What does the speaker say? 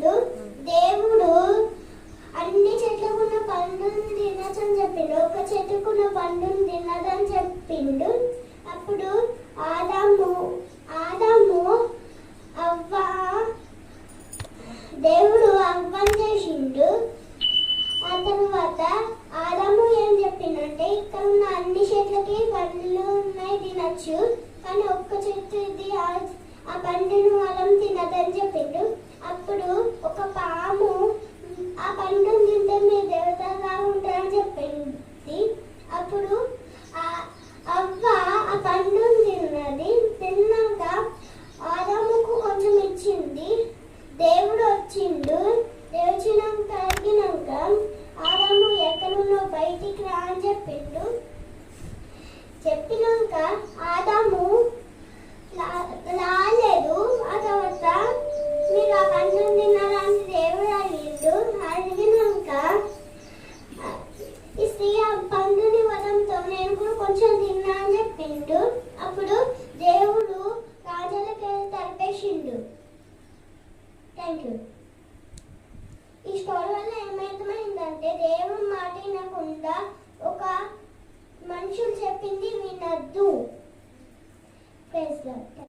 చెప్పిండు. దేవుడు అన్ని చెట్లకున్న పండుని తినచ్చని చెప్పిండు, ఒక చెట్టుకున్న పండుని తినదని చెప్పిండు. అప్పుడు ఆదాము అవ్వ దేవుడు అవ్వని చేసిండు. ఆ తర్వాత ఆదాము ఏం చెప్పిండంటే, ఇక్కడ ఉన్న అన్ని చెట్లకి పండ్లు ఉన్నాయి తినచ్చు, కానీ ఒక్క చెట్టు ఇది ఆ పండును మనం తినదని చెప్పిండు. అప్పుడు ఒక పాము ఆ పండును తింటే మీరు దేవతగా ఉంటారని చెప్పింది. అప్పుడు అవ్వ ఆ పండును తిన్నది. తిన్నాక ఆదాముకు కొంచెం ఇచ్చింది. దేవుడు వచ్చిండు. దేవుడు అడిగినాక ఆదాము ఎక్కడున్నో బయటికి రా అని చెప్పిండు. చెప్పినాక ఆదాము రాలేదు. ఆ తర్వాత మీరు ఆ పండును తిన్నారా అని దేవుడు అడిగిండు. అడిగినాక ఈ స్త్రీ ఆ పండుని వదంతో నేను కూడా కొంచెం తిన్నా అని చెప్పిండు. అప్పుడు దేవుడు రాజులకి తరిపేసిండు. Thank you. ఈ స్టోరీ వల్ల ఏమైందంటే, దేవుడు మాట వినకుండా ఒక మనుషులు చెప్పింది వినద్దు. Praise lord.